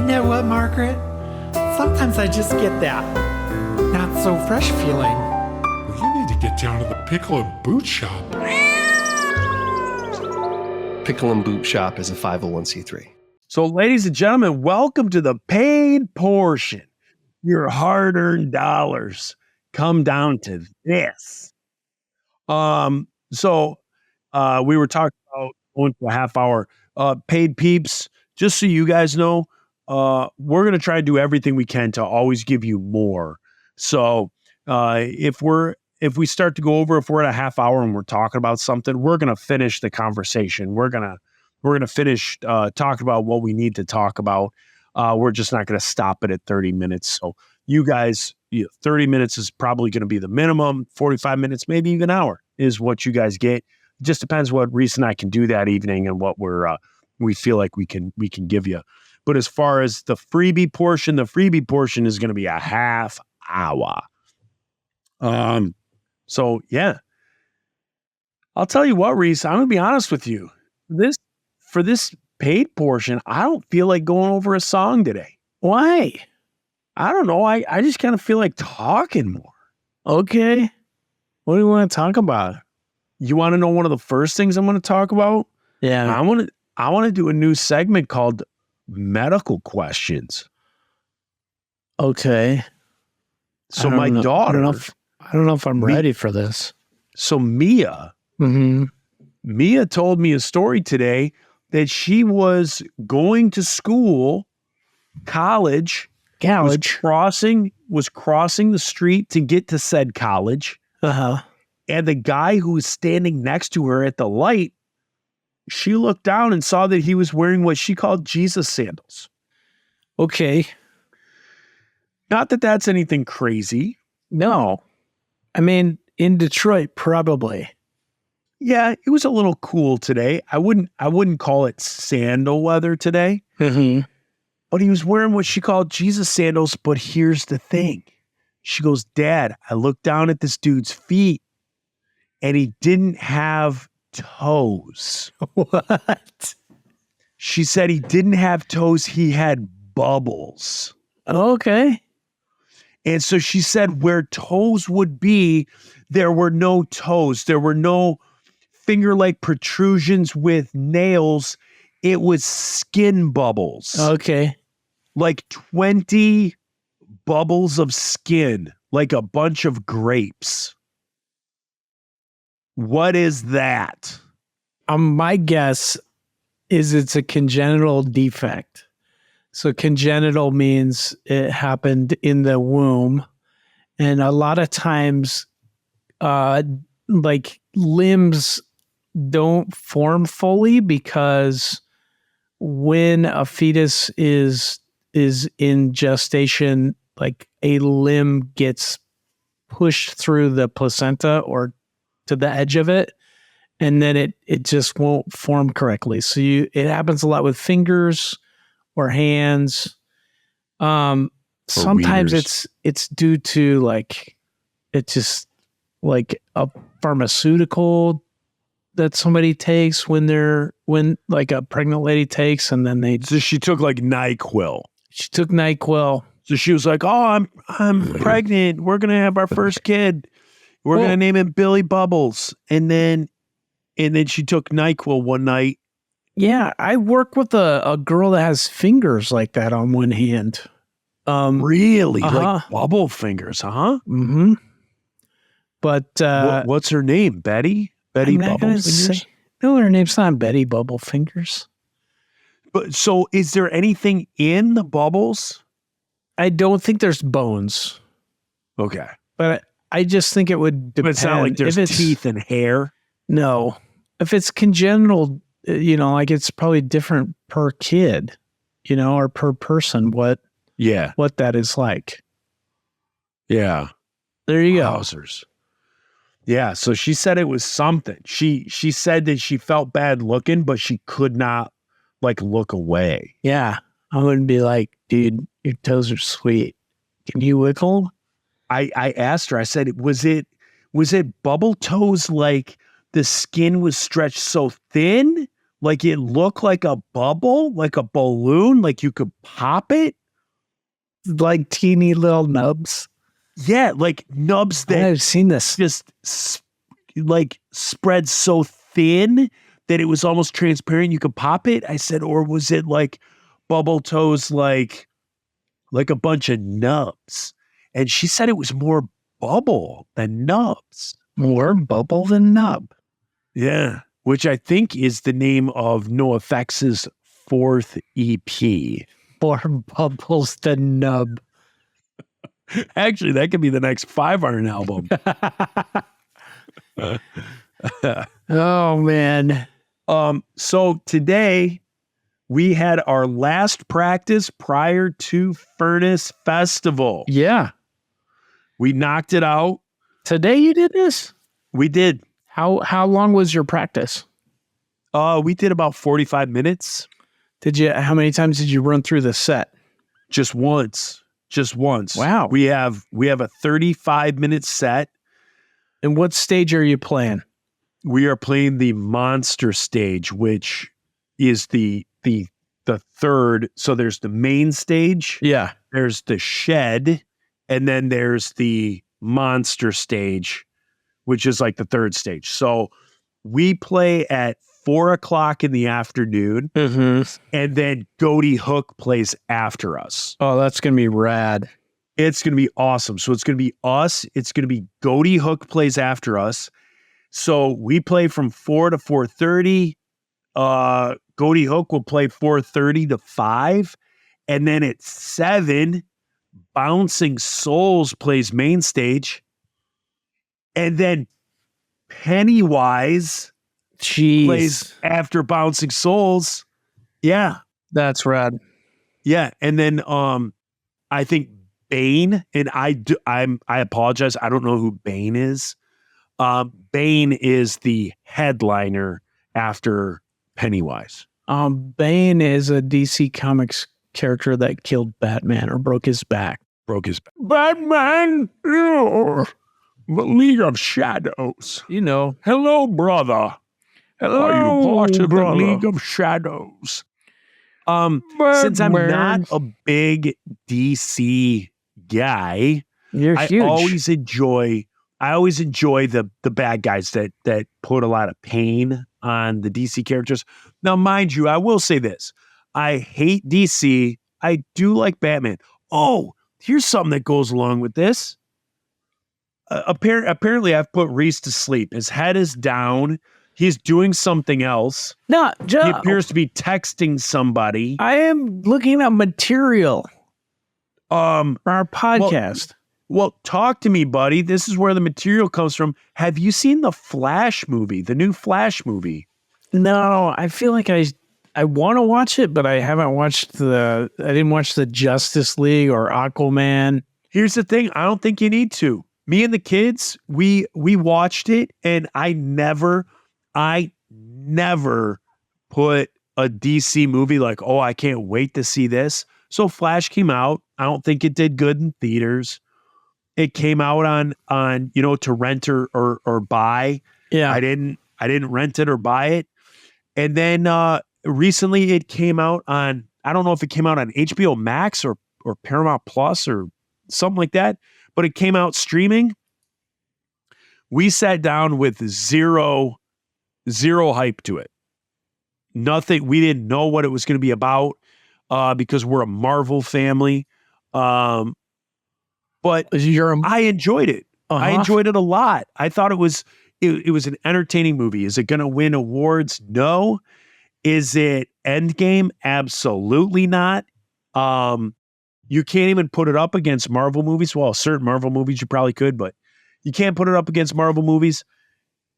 You know what, Margaret? Sometimes I just get that not so fresh feeling. Well, you need to get down to the Pickle and Boot Shop. Pickle and Boot Shop is a 501c3. So, ladies and gentlemen, welcome to the paid portion. Your hard-earned dollars come down to this. We were talking about going to a half hour. Paid peeps, just so you guys know, we're going to try to do everything we can to always give you more. So if we start to go over, if we're at a half hour and we're talking about something, we're going to finish the conversation. We're going to finish talking about what we need to talk about. We're just not going to stop it at 30 minutes. So you guys, 30 minutes is probably going to be the minimum. 45 minutes, maybe even an hour is what you guys get. It just depends what Reese and I can do that evening and what we feel like we can give you. But as far as the freebie portion is going to be a half hour. So yeah, I'll tell you what, Reese, I'm going to be honest with you. For this paid portion, I don't feel like going over a song today. Why? I don't know. I just kind of feel like talking more. Okay. What do you want to talk about? You want to know one of the first things I'm going to talk about? Yeah. I want to do a new segment called Medical Questions. Okay. So my daughter, I don't know if I'm ready for this. So Mia told me a story today that she was going to school, college, was crossing the street to get to said college. Uh-huh. And the guy who was standing next to her at the light, she looked down and saw that he was wearing what she called Jesus sandals. Okay. Not that that's anything crazy. No. I mean, in Detroit, probably. Yeah, it was a little cool today. I wouldn't call it sandal weather today. Mm-hmm. But he was wearing what she called Jesus sandals. But here's the thing. She goes, Dad, I looked down at this dude's feet and he didn't have toes. What? She said he didn't have toes. He had bubbles. Okay. And so she said where toes would be, there were no toes. There were no finger-like protrusions with nails. It was skin bubbles. Okay. Like 20 bubbles of skin, like a bunch of grapes. What is that? My guess is it's a congenital defect. So congenital means it happened in the womb. And a lot of times, like limbs don't form fully because when a fetus is in gestation, like a limb gets pushed through the placenta or to the edge of it, and then it just won't form correctly. So it happens a lot with fingers or hands. Sometimes it's due to like a pharmaceutical that somebody takes when like a pregnant lady takes, and then So she took like NyQuil. she took NyQuil. So she was like, "Oh, I'm pregnant. We're gonna have our first kid. We're gonna name him Billy Bubbles." And then she took NyQuil one night. Yeah, I work with a girl that has fingers like that on one hand. Really? Like bubble fingers, huh? Mm-hmm. But What's her name? Betty? Betty I'm not gonna Bubblefingers? say- No, her name's not Betty Bubblefingers. But so is there anything in the bubbles? I don't think there's bones, Okay. but I just think it would depend. But it's not like there's If it's- teeth and hair. No. If it's congenital, like it's probably different per kid, or per person, what that is like. Yeah. There you go. Wowzers. Yeah, so she said it was something. She said that she felt bad looking, but she could not like look away. Yeah. I wouldn't be like, dude, your toes are sweet. Can you wiggle? I asked her, I said, was it bubble toes like the skin was stretched so thin? like it looked like a bubble, like a balloon, like you could pop it. Like teeny little nubs. Yeah, like nubs that I've seen this. just like spread so thin that it was almost transparent. You could pop it. I said, or was it like bubble toes, like a bunch of nubs? And she said it was more bubble than nubs. More bubble than nub. Yeah, which I think is the name of NoFX's 4th EP. More bubbles than nub. Actually, that could be the next 5 Iron album. Oh man. So today we had our last practice prior to Furnace Festival. Yeah. We knocked it out. Today you did this? We did. How long was your practice? We did about 45 minutes. How many times did you run through the set? Just once. Wow. We have a 35-minute set. And what stage are you playing? We are playing the monster stage, which is the third. So there's the main stage, Yeah. there's the shed, and then there's the monster stage, which is like the third stage. So we play at 4:00 in the afternoon, Mm-hmm. and then Goaty Hook plays after us. Oh, that's gonna be rad. It's going to be awesome. So it's going to be us. It's going to be Goaty Hook plays after us. So we play from 4 to 4:30. Goaty Hook will play 4:30 to 5. And then at 7, Bouncing Souls plays main stage. And then Pennywise Jeez. plays after Bouncing Souls. Yeah. That's rad. Yeah. And then I think Bane, and I apologize, I don't know who Bane is. Bane is the headliner after Pennywise. Bane is a DC Comics character that killed Batman or broke his back. Batman, the League of Shadows. You know. Hello, brother. Hello, Are you part of brother. the League of Shadows? Since I'm not a big DC guy, You're I huge. always enjoy the bad guys that put a lot of pain on the DC characters. Now, mind you, I will say this. I hate DC. I do like Batman. Oh, here's something that goes along with this. Apparently, I've put Reese to sleep. His head is down. He's doing something else. No, He appears to be texting somebody. I am looking at material for our podcast. Well, talk to me, buddy. This is where the material comes from. Have you seen the Flash movie, the new Flash movie? No, I feel like I want to watch it, but I haven't watched I didn't watch the Justice League or Aquaman. Here's the thing. I don't think you need to. Me and the kids, we watched it, and I never put a DC movie like, oh, I can't wait to see this. So Flash came out. I don't think it did good in theaters. It came out on to rent or buy. Yeah. I didn't rent it or buy it. And then recently it came out on, I don't know if it came out on HBO Max or Paramount Plus or something like that, but it came out streaming. We sat down with zero hype to it. Nothing. We didn't know what it was going to be about because we're a Marvel family. But I enjoyed it. I enjoyed it a lot. I thought it was an entertaining movie. Is it going to win awards? No. Is it Endgame? Absolutely not. You can't even put it up against Marvel movies. Well, certain Marvel movies you probably could, but you can't put it up against Marvel movies.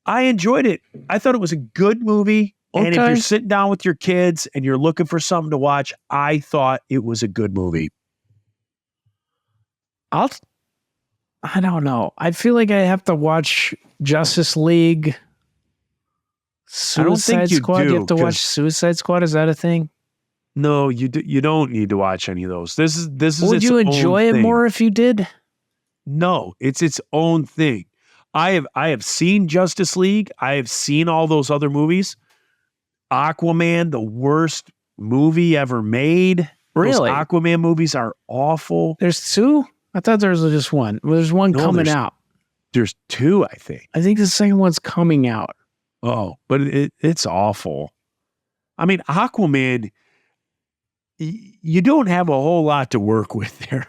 I enjoyed it. I thought it was a good movie. And if you're sitting down with your kids and you're looking for something to watch, I thought it was a good movie. I don't know. I feel like I have to watch Justice League, Suicide Squad. You have to watch Suicide Squad. Is that a thing? No, you don't need to watch any of those. This is. Would you enjoy it more if you did? No, it's its own thing. I have seen Justice League. I have seen all those other movies. Aquaman, the worst movie ever made. Really? Those Aquaman movies are awful. There's two? I thought there was just one. Well, there's one No, coming there's- out. There's two, I think. I think the second one's coming out. Oh, but it's awful. I mean, Aquaman, you don't have a whole lot to work with there.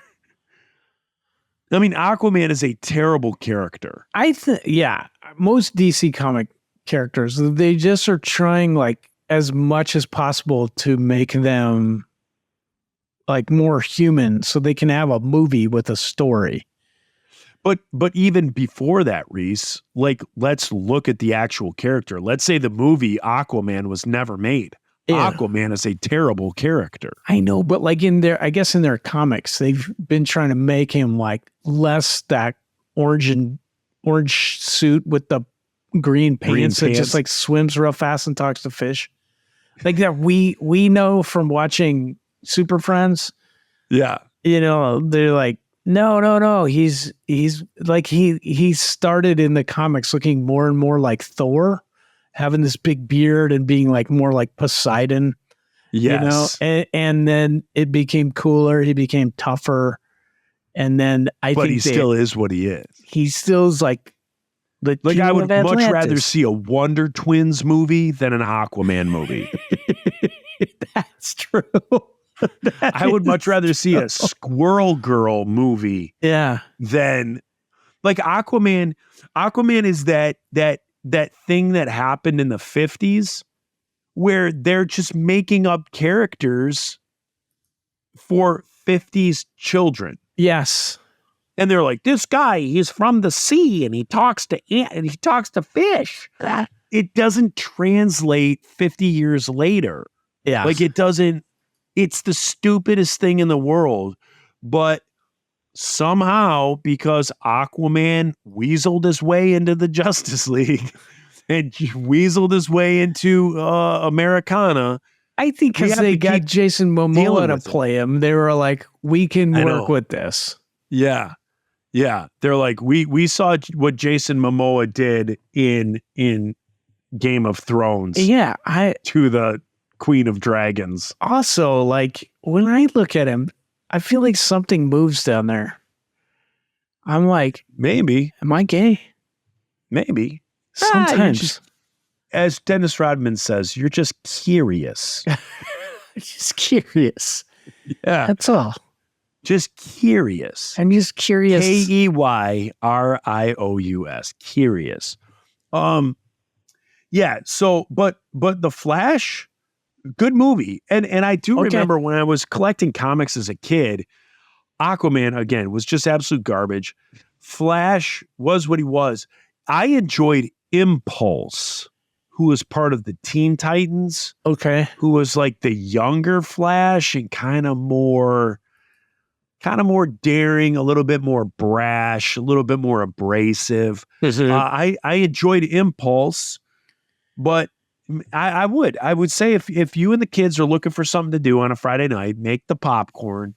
I mean, Aquaman is a terrible character. I think, yeah, most DC comic characters, they just are trying like as much as possible to make them like more human so they can have a movie with a story. But even before that, Reese, like, let's look at the actual character. Let's say the movie Aquaman was never made. Yeah. Aquaman is a terrible character. I know, but like I guess in their comics, they've been trying to make him like less that orange suit with the green pants that pants. just like swims real fast and talks to fish. Like that we know from watching Super Friends, Yeah. you know, they're like, no. He's like he started in the comics looking more and more like Thor, having this big beard and being like more like Poseidon. Yes. You know, and then it became cooler. He became tougher. And then But he still is what he is. he still is like the Like, king I would of much rather Atlantis. see a Wonder Twins movie than an Aquaman movie. That's true. I would much rather see a Squirrel Girl movie Yeah. than like Aquaman. Aquaman is that thing that happened in the 50s where they're just making up characters for 50s children. Yes. And they're like, this guy, he's from the sea and he talks to fish. It doesn't translate 50 years later. Yeah. Like it doesn't, it's the stupidest thing in the world. But somehow, because Aquaman weaseled his way into the Justice League and weaseled his way into Americana, I think we because have they to got keep Jason Momoa dealing to with it. play him, they were like, we can I work know. with this. yeah. Yeah. They're like, we saw what Jason Momoa did in Game of Thrones Yeah. to the Queen of Dragons. Also, like, when I look at him, I feel like something moves down there. I'm like, Maybe. am I gay? Maybe. Sometimes. just- As Dennis Rodman says, you're just curious. Just curious. Yeah. That's all. Just curious. I'm just curious. Keyrrious. Curious. Yeah, so but The Flash, good movie. And I do Okay. remember when I was collecting comics as a kid, Aquaman again was just absolute garbage. Flash was what he was. I enjoyed Impulse, who was part of the Teen Titans, Okay. who was like the younger Flash and kind of more daring, a little bit more brash, a little bit more abrasive. I enjoyed Impulse, but I would say if you and the kids are looking for something to do on a Friday night, make the popcorn.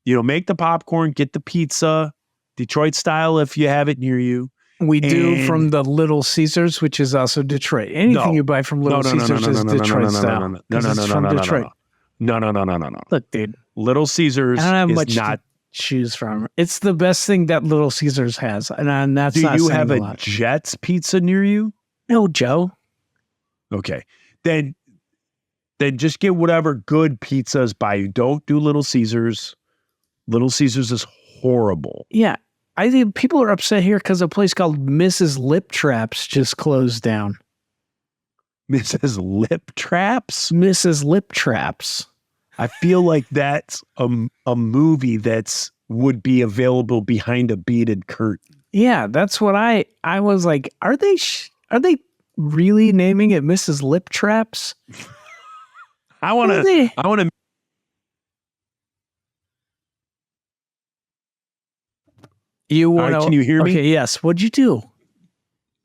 Make the popcorn, get the pizza, Detroit style if you have it near you. We do And- from the Little Caesars, which is also Detroit. Anything No. you buy from Little Caesars is Detroit style. No, 'cause it's from Detroit. No. Look, dude, Little Caesars I don't have is much not. to choose from. It's the best thing that Little Caesars has, and that's Do not you saying have a a lot. Jets pizza near you? No, Joe. Okay. Then just get whatever good pizzas by you. Don't do Little Caesars. Little Caesars is horrible. Yeah, I think people are upset here because a place called Mrs. Lip Traps just closed down. Mrs. Lip Traps? Mrs. Lip Traps. I feel like that's a movie that's would be available behind a beaded curtain. Yeah, that's what I was like. Are they really naming it Mrs. Lip Traps? I want Are to they? You All want right, can you hear me? Okay, yes. What'd you do?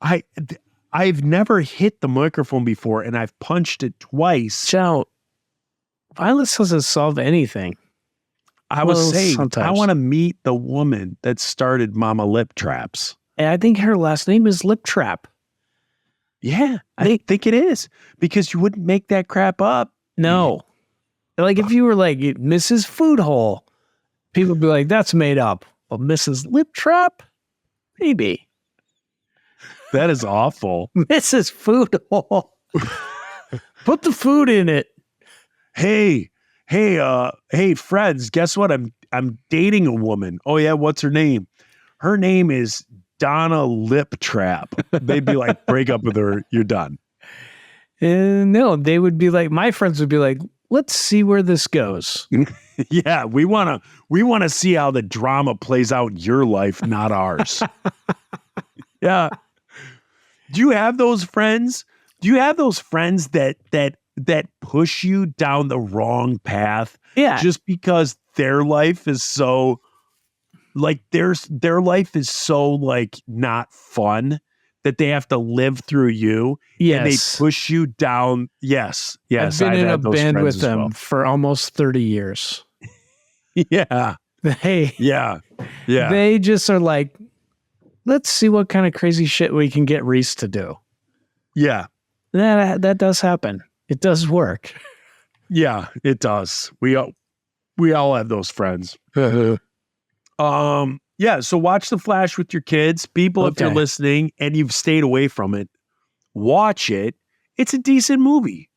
I've never hit the microphone before and I've punched it twice. Joe, violence doesn't solve anything. I was Well, saying I sometimes. want to meet the woman that started Mama Lip Traps. And I think her last name is Lip Trap. Yeah, I think it is because you wouldn't make that crap up. No. Like if you were like Mrs. Food Hole, people would be like, that's made up. But Mrs. Lip Trap? Maybe. That is awful. Mrs. Food Hole. Put the food in it. Hey, friends, guess what? I'm dating a woman. Oh yeah, what's her name? Her name is Donna Lip Trap. They'd be like, break up with her, you're done. No, they would be like, my friends would be like, let's see where this goes. Yeah, we wanna see how the drama plays out in your life, not ours. Yeah. Do you have those friends? Do you have those friends that push you down the wrong path? Yeah. Just because their life is so like their life is so like not fun that they have to live through you. Yes. And they push you down. Yes. I've been in a had those band friends with as them well. for almost 30 years. Yeah. They Yeah. Yeah. they just are like, let's see what kind of crazy shit we can get Reese to do. Yeah. That does happen. It does work. Yeah, it does. We all have those friends. Yeah, so watch The Flash with your kids. People, if you're Okay. listening and you've stayed away from it, watch it. It's a decent movie.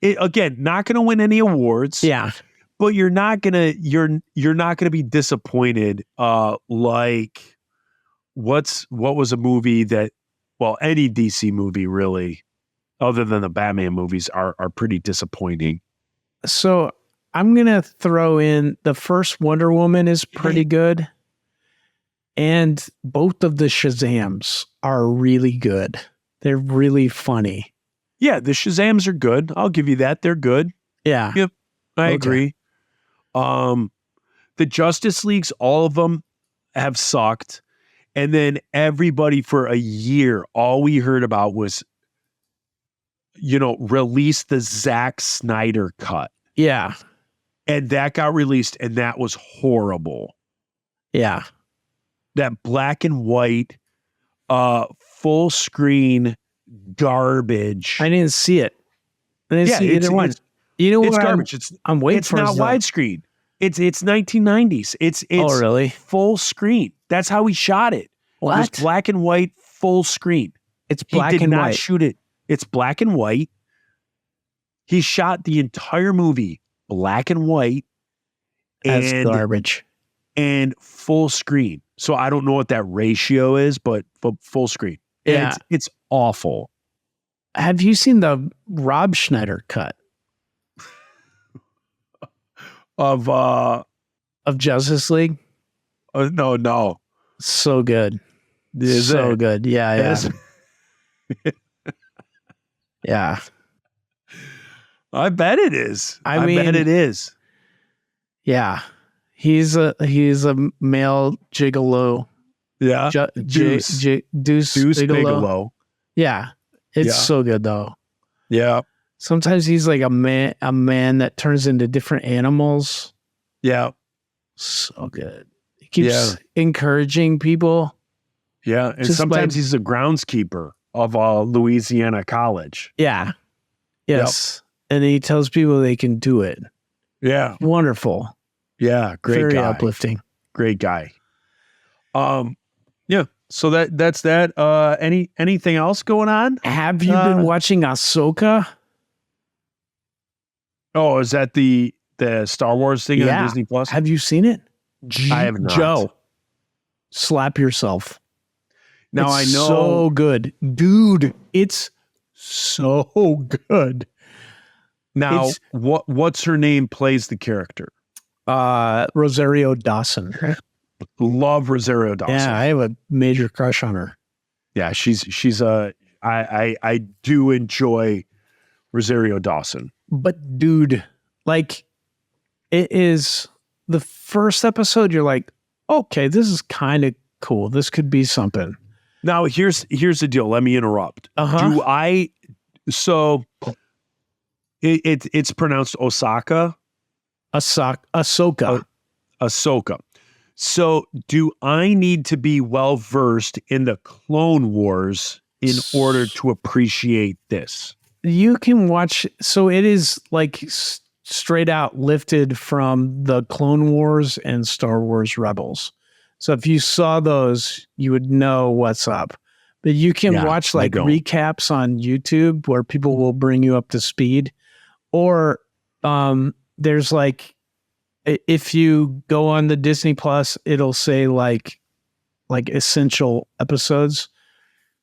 Again, not going to win any awards. Yeah. But you're not going to be disappointed like what was a movie that any DC movie really other than the Batman movies are pretty disappointing. So I'm going to throw in the first Wonder Woman is pretty good. And both of the Shazams are really good. They're really funny. Yeah, the Shazams are good. I'll give you that. They're good. Yeah. Yep. I Okay. agree. The Justice Leagues, all of them have sucked. And then everybody for a year, all we heard about was, release the Zack Snyder cut. Yeah. And that got released and that was horrible. Yeah. That black and white, full screen garbage. I didn't see it. I didn't see either one. It's, You know it's what? garbage. I'm waiting It's for not is the- widescreen. It's 1990s. It's Oh, really? full screen. That's how he shot it. It was What? black and white, full screen. It's He black did and not white. shoot it. It's black and white. He shot the entire movie black and white That's and garbage. full screen. So I don't know what that ratio is, but full screen. And Yeah. it's awful. Have you seen the Rob Schneider cut Of of Justice League? no. So good. Is so it? good. Yeah, yeah. Is- Yeah. I bet it is. I bet mean- it is. Yeah. He's a male gigolo. Yeah. Deuce Deuce Bigelow. Yeah. It's Yeah. so good though. Yeah. Sometimes he's like a man that turns into different animals. Yeah. So good. He keeps Yeah. encouraging people. Yeah. And Just sometimes like- he's a groundskeeper of Louisiana College. Yeah. Yes. And he tells people they can do it. Yeah. Wonderful. Yeah. Great Very guy. uplifting. Great guy. Yeah. So that's that. Anything else going on? Have you been watching Ahsoka? Oh, is that the Star Wars thing Yeah. on Disney Plus? Have you seen it? I have not. Joe, slap yourself. Now It's I know. so good, dude. It's so good. Now it's- what's her name plays the character? Rosario Dawson. Love Rosario Dawson. Yeah, I have a major crush on her. Yeah, she's I do enjoy Rosario Dawson. But dude, like, it is the first episode. You're like, okay, this is kind of cool. This could be something. Now here's the deal. Let me interrupt. Uh-huh. It's pronounced Osaka, Ahsoka. Ahsoka. So do I need to be well versed in the Clone Wars in order to appreciate this? You can watch. So it is like straight out lifted from the Clone Wars and Star Wars Rebels. So if you saw those, you would know what's up. But you can watch like recaps on YouTube where people will bring you up to speed. Or there's like, if you go on the Disney Plus, it'll say like essential episodes.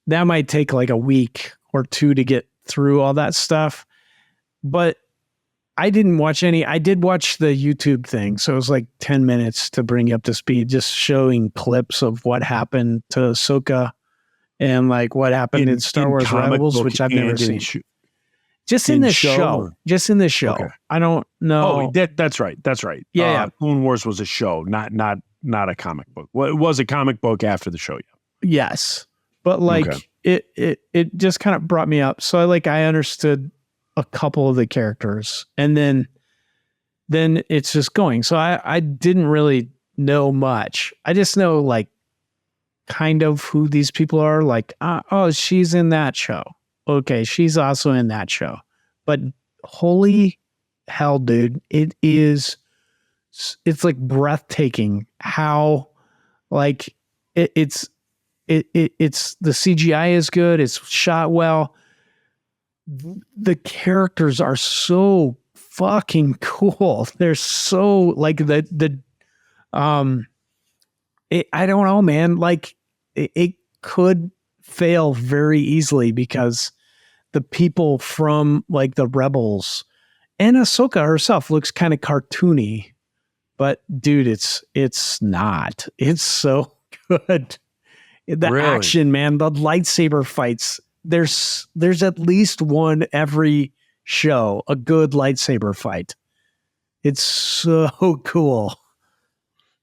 That might take like a week or two to get through all that stuff. But I didn't watch any. I did watch the YouTube thing. So it was like 10 minutes to bring you up to speed, just showing clips of what happened to Ahsoka and like what happened in Star Wars Rebels, which I've never seen. Just in this show. Just in this show. Okay. I don't know. Oh, that's right. That's right. Yeah. Clone Wars was a show, not a comic book. Well, it was a comic book after the show. Yeah. Yes. But like it just kind of brought me up. So I understood a couple of the characters, and then it's just going. So I didn't really know much. I just know like kind of who these people are. Like, oh, she's in that show. Okay, she's also in that show. But holy hell, dude, it's like breathtaking how like it's the CGI is good. It's shot well. The characters are so fucking cool. They're so like I don't know, man. Like it could fail very easily because the people from like the Rebels and Ahsoka herself looks kind of cartoony, but dude, it's not. It's so good. The action, man, the lightsaber fights. There's at least one every show, a good lightsaber fight. It's so cool.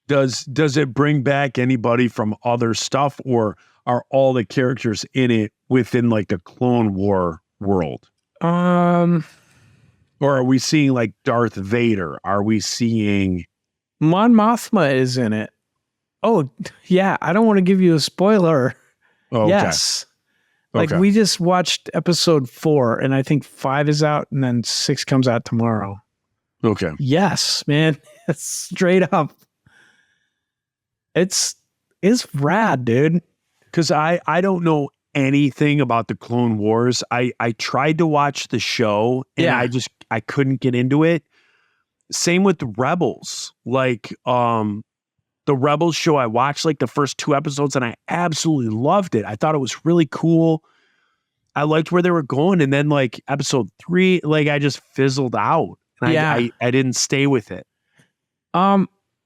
Does it bring back anybody from other stuff, or are all the characters in it within like the Clone War world? Or are we seeing like Darth Vader? Are we seeing Mon Mothma is in it? Oh, yeah. I don't want to give you a spoiler. Oh, okay. Yes. Like we just watched episode 4 and I think 5 is out and then 6 comes out tomorrow. Okay. Yes, man. It's straight up. It's rad, dude. Because I don't know anything about the Clone Wars. I tried to watch the show and I couldn't get into it. Same with the Rebels. Like the Rebels show, I watched like the first 2 episodes and I absolutely loved it. I thought it was really cool. I liked where they were going. And then like episode 3, like I just fizzled out. And I didn't stay with it.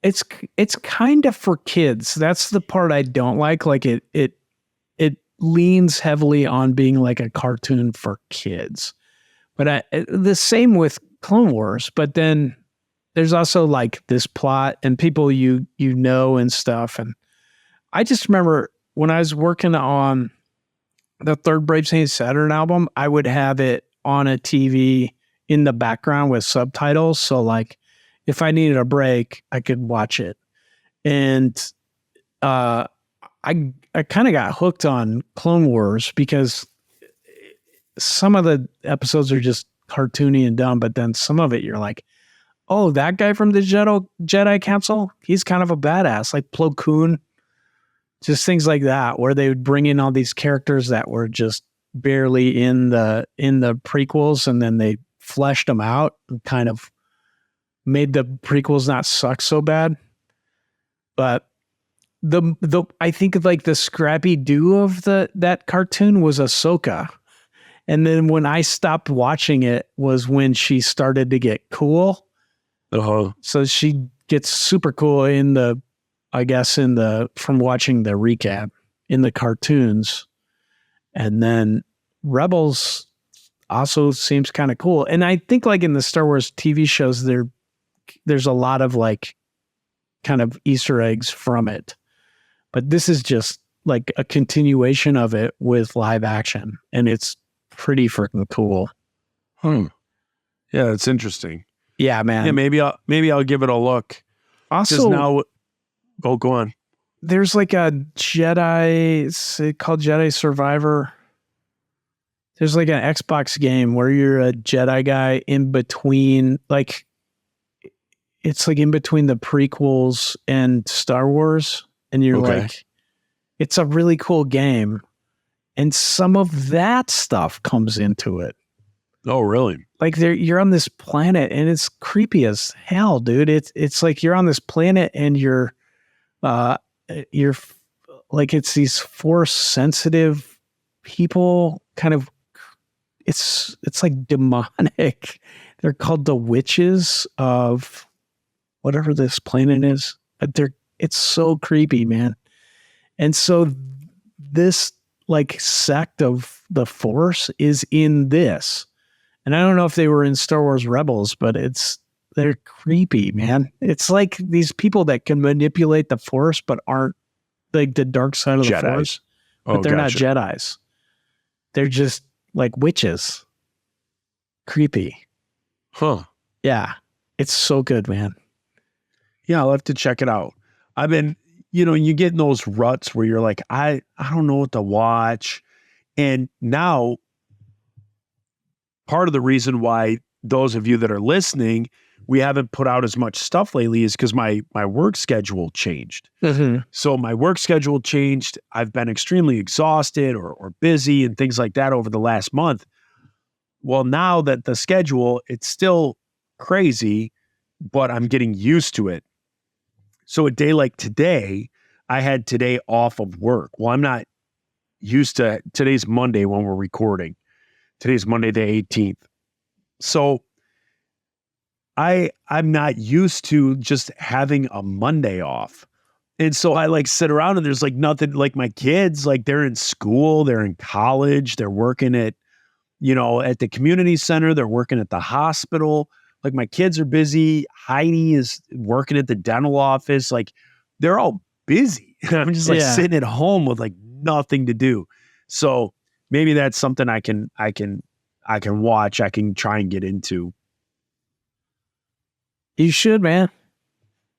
It's kind of for kids. That's the part I don't like. Like it leans heavily on being like a cartoon for kids. But the same with Clone Wars. But then there's also like this plot and people you know and stuff. And I just remember when I was working on the third Brave Saint Saturn album, I would have it on a TV in the background with subtitles. So like if I needed a break, I could watch it. And I kind of got hooked on Clone Wars because some of the episodes are just cartoony and dumb, but then some of it you're like, oh, that guy from the Jedi Council, he's kind of a badass, like Plo Koon. Just things like that, where they would bring in all these characters that were just barely in the prequels, and then they fleshed them out and kind of made the prequels not suck so bad. But the I think like the scrappy do of that cartoon was Ahsoka. And then when I stopped watching it was when she started to get cool. Uh-huh. So she gets super cool from watching the recap in the cartoons. And then Rebels also seems kind of cool. And I think like in the Star Wars TV shows, there's a lot of like kind of Easter eggs from it. But this is just like a continuation of it with live action. And it's pretty freaking cool. Yeah, it's interesting. Yeah, man. Yeah, maybe I'll give it a look. Also, now, go on. There's like a Jedi, it's called Jedi Survivor. There's like an Xbox game where you're a Jedi guy in between, like, it's like in between the prequels and Star Wars. And you're Okay. like, it's a really cool game. And some of that stuff comes into it. Oh, really? Like you're on this planet and it's creepy as hell, dude. It's like you're on this planet and you're like, it's these force sensitive people kind of, it's like demonic. They're called the witches of whatever this planet is. It's so creepy, man. And so this like sect of the Force is in this. And I don't know if they were in Star Wars Rebels, but they're creepy, man. It's like these people that can manipulate the Force, but aren't like the dark side of the Jedis. Force. But they're gotcha. not Jedis. They're just like witches. Creepy. Huh. Yeah. It's so good, man. Yeah, I'll have to check it out. I've been, you get in those ruts where you're like, I don't know what to watch. And now part of the reason why those of you that are listening, we haven't put out as much stuff lately is because my work schedule changed. So my work schedule changed. I've been extremely exhausted or busy and things like that over the last month. Well, now that the schedule, it's still crazy, but I'm getting used to it. So a day like today, I had today off of work. Well, I'm not used to, today's Monday when we're recording. Today's Monday the 18th. So I'm not used to just having a Monday off. And so I like sit around and there's like nothing, like my kids, like they're in school, they're in college, they're working at, at the community center, they're working at the hospital. Like my kids are busy. Heidi is working at the dental office. Like they're all busy. I'm just like sitting at home with like nothing to do. So maybe that's something I can watch. I can try and get into. You should, man.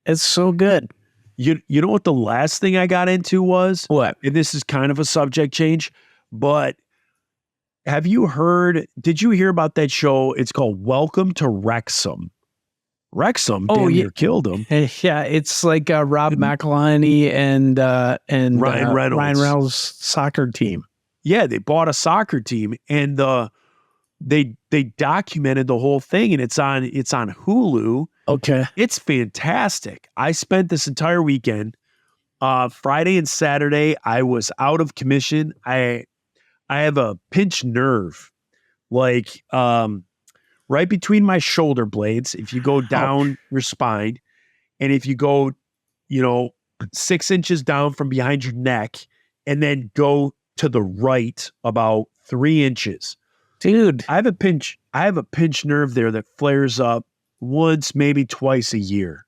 It's so good. You know what the last thing I got into was? What? And this is kind of a subject change, but did you hear about that show? It's called Welcome to Wrexham. Wrexham, damn near killed him. Yeah, it's like Rob McElhenney and Ryan Reynolds. Ryan Reynolds soccer team. Yeah, they bought a soccer team and they documented the whole thing and it's on Hulu. Okay. It's fantastic. I spent this entire weekend, Friday and Saturday, I was out of commission. I have a pinched nerve, like right between my shoulder blades. If you go down your spine, and if you go, 6 inches down from behind your neck, and then go to the right about 3 inches, dude. I have a pinch nerve there that flares up once, maybe twice a year.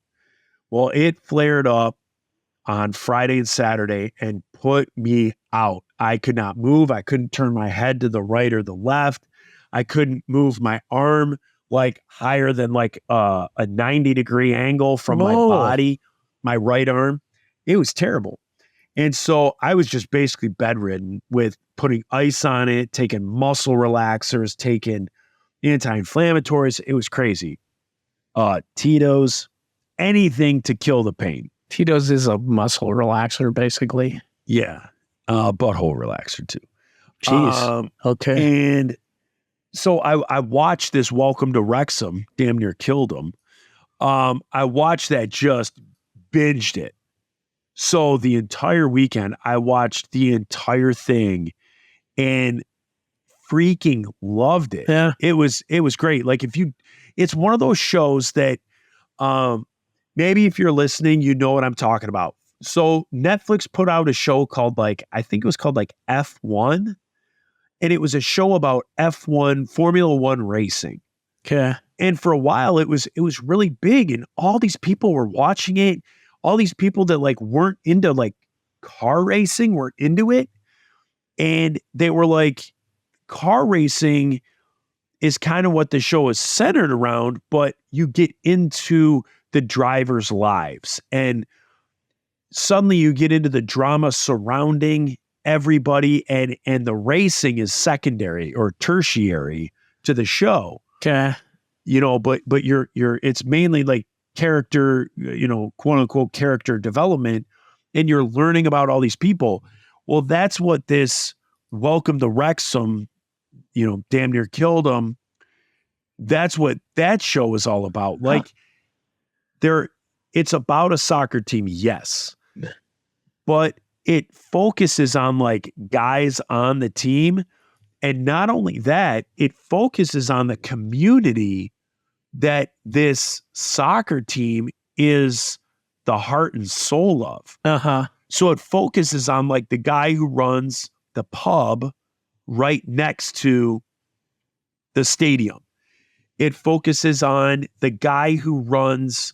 Well, it flared up on Friday and Saturday and put me out. I could not move. I couldn't turn my head to the right or the left. I couldn't move my arm like higher than like a 90-degree angle from my body, my right arm. It was terrible. And so I was just basically bedridden with putting ice on it, taking muscle relaxers, taking anti-inflammatories. It was crazy. Tito's, anything to kill the pain. Tito's is a muscle relaxer, basically. Yeah. Butthole relaxer too. Jeez. Okay. And so I watched this Welcome to Wrexham, damn near killed him. I watched that, just binged it. So the entire weekend, I watched the entire thing and freaking loved it. Yeah. It was great. Like it's one of those shows that maybe if you're listening, you know what I'm talking about. So Netflix put out a show called I think it was called F1. And it was a show about F1, Formula One racing. Okay. And for a while it was really big and all these people were watching it. All these people that weren't into car racing were into it. And they were like, car racing is kind of what the show is centered around, but you get into the drivers' lives and suddenly you get into the drama surrounding everybody, and the racing is secondary or tertiary to the show. Okay. But it's mainly like character, quote unquote character development, and you're learning about all these people. Well, that's what this Welcome to Wrexham, Damn Near Killed Them. That's what that show is all about. Like it's about a soccer team, yes, but it focuses on like guys on the team. And not only that, it focuses on the community that this soccer team is the heart and soul of. Uh-huh. So it focuses on like the guy who runs the pub right next to the stadium. It focuses on the guy who runs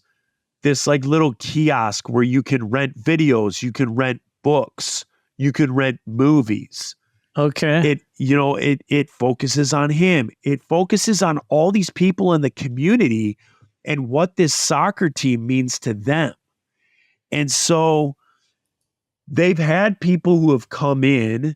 this like little kiosk where you can rent videos, you can rent books, you can rent movies. Okay. It focuses on him. It focuses on all these people in the community and what this soccer team means to them. And so they've had people who have come in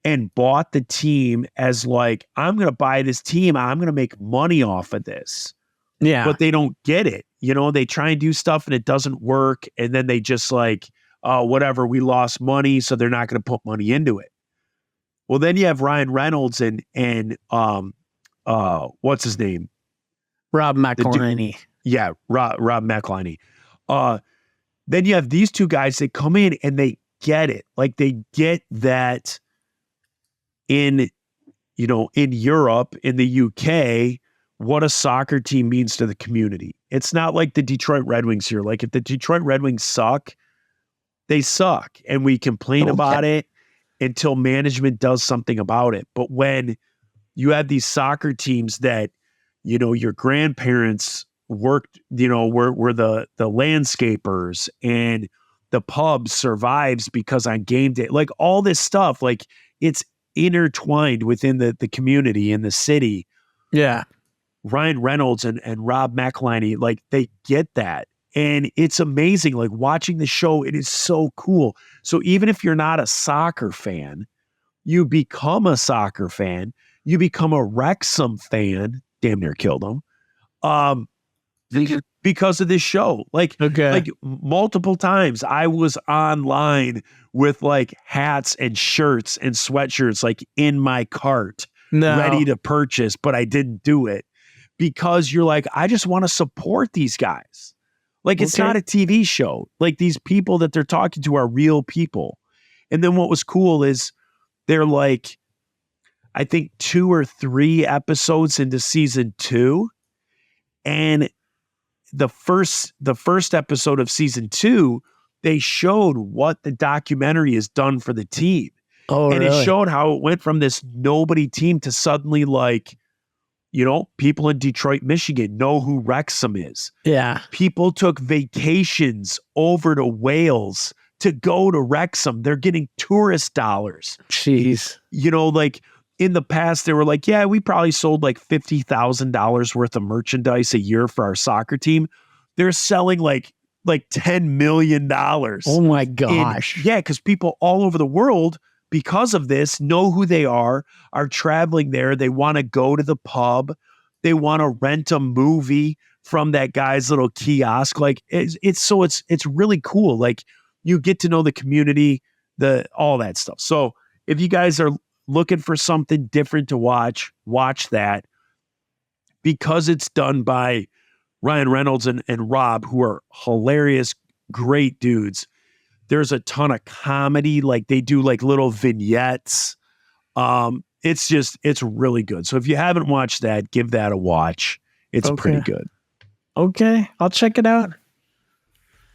and bought the team as like, I'm going to buy this team. I'm going to make money off of this. Yeah. But they don't get it. They try and do stuff and it doesn't work. And then they just like, whatever, we lost money, so they're not going to put money into it. Well, then you have Ryan Reynolds and what's his name? Rob McElhenney. Yeah, Rob McElhenney. Then you have these two guys that come in and they get it. Like they get that in Europe, in the UK, what a soccer team means to the community. It's not like the Detroit Red Wings here. Like if the Detroit Red Wings suck, they suck. And we complain about it until management does something about it. But when you have these soccer teams that, your grandparents worked, were the landscapers, and the pub survives because on game day, like all this stuff, like it's intertwined within the community in the city. Yeah. Ryan Reynolds and Rob McElhenney, like they get that. And it's amazing, like watching the show, it is so cool. So even if you're not a soccer fan, you become a soccer fan, you become a Wrexham fan, Damn Near Killed Them, because of this show. Like multiple times I was online with like hats and shirts and sweatshirts, like in my cart, ready to purchase, but I didn't do it because you're like, I just want to support these guys. Like, it's not a TV show. Like, these people that they're talking to are real people. And then what was cool is they're like, I think 2 or 3 episodes into season 2. And the first episode of season 2, they showed what the documentary has done for the team. Oh, and really? It showed how it went from this nobody team to suddenly like, people in Detroit, Michigan know who Wrexham is. Yeah. People took vacations over to Wales to go to Wrexham. They're getting tourist dollars. Jeez. Like in the past, they were like, yeah, we probably sold like $50,000 worth of merchandise a year for our soccer team. They're selling like $10 million. Oh my gosh. Because people all over the world, because of this, know who they are traveling there. They want to go to the pub. They want to rent a movie from that guy's little kiosk. Like it's really cool. Like you get to know the community, all that stuff. So if you guys are looking for something different to watch that, because it's done by Ryan Reynolds and Rob, who are hilarious, great dudes. There's a ton of comedy. Like they do like little vignettes. It's really good. So if you haven't watched that, give that a watch. It's pretty good. Okay. I'll check it out.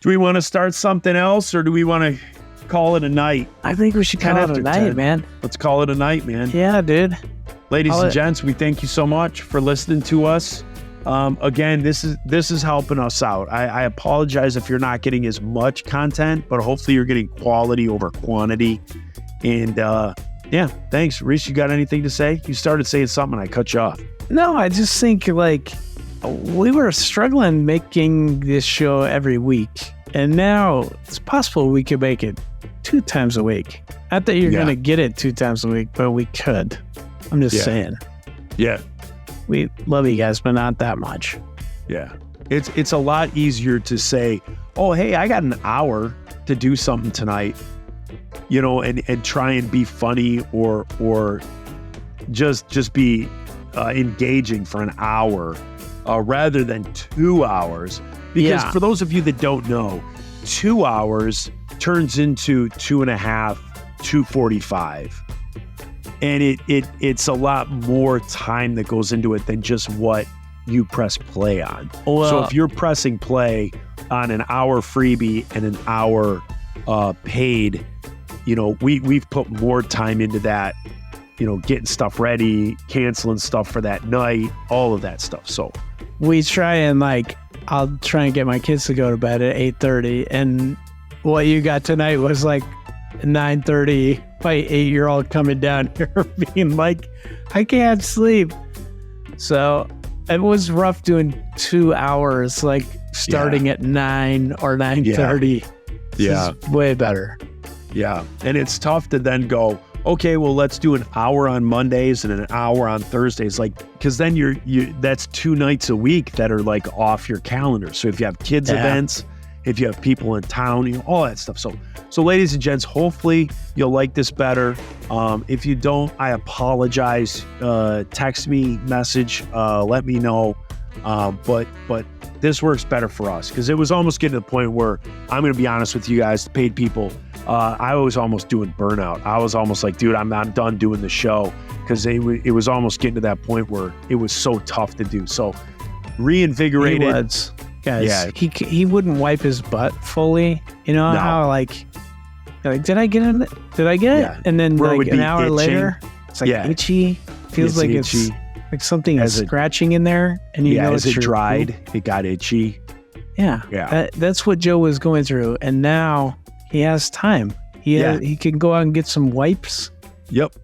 Do we want to start something else or do we want to call it a night? I think we should call it a night, man. Let's call it a night, man. Yeah, dude. Ladies and gents, we thank you so much for listening to us. Again, this is helping us out. I apologize if you're not getting as much content, but hopefully you're getting quality over quantity. And thanks. Reese, you got anything to say? You started saying something and I cut you off. No, I just think like we were struggling making this show every week, and now it's possible we could make it 2 times a week. Not that you're Yeah. going to get it 2 times a week, but we could. I'm just Yeah. saying. Yeah. We love you guys, but not that much. Yeah. It's a lot easier to say, oh, hey, I got an hour to do something tonight, you know, and try and be funny or just be engaging for an hour rather than 2 hours. Because Yeah. for those of you that don't know, 2 hours turns into 2.5, 2:45. And it's a lot more time that goes into it than just what you press play on. Well, So if you're pressing play on an hour freebie and an hour paid, you know, we've put more time into that, you know, getting stuff ready, canceling stuff for that night, all of that stuff. So we try and I'll try and get my kids to go to bed at 8:30, and what you got tonight was 9:30. My 8-year-old coming down here being like, I can't sleep. So it was rough doing 2 hours, starting at 9 or 9:30. Yeah. This is way better. yeah, and it's tough to then go, okay, well, let's do an hour on Mondays and an hour on Thursdays, because then you that's 2 nights a week that are off your calendar. So if you have kids Yeah. events, if you have people in town, you know, all that stuff. So ladies and gents, hopefully you'll like this better. If you don't, I apologize. Text me, message, let me know. But this works better for us because it was almost getting to the point where I'm going to be honest with you guys, the paid people. I was almost doing burnout. I was almost like, dude, I'm done doing the show because it was almost getting to that point where it was so tough to do. So reinvigorated. He was. Guys, Yeah. he wouldn't wipe his butt fully. You know No. how did I get it? Did I get Yeah. it? And then Where it would an be hour itching. later, it's Yeah. itchy. Feels It's like itchy. it's like something is As it- scratching in there, and you know as it's it your dried, poop. it got itchy. Yeah, Yeah. that's what Joe was going through, and now he has time. He can go out and get some wipes. Yep.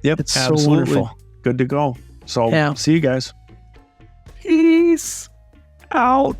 It's so absolutely. wonderful. Good to go. So Yeah. see you guys. Peace out.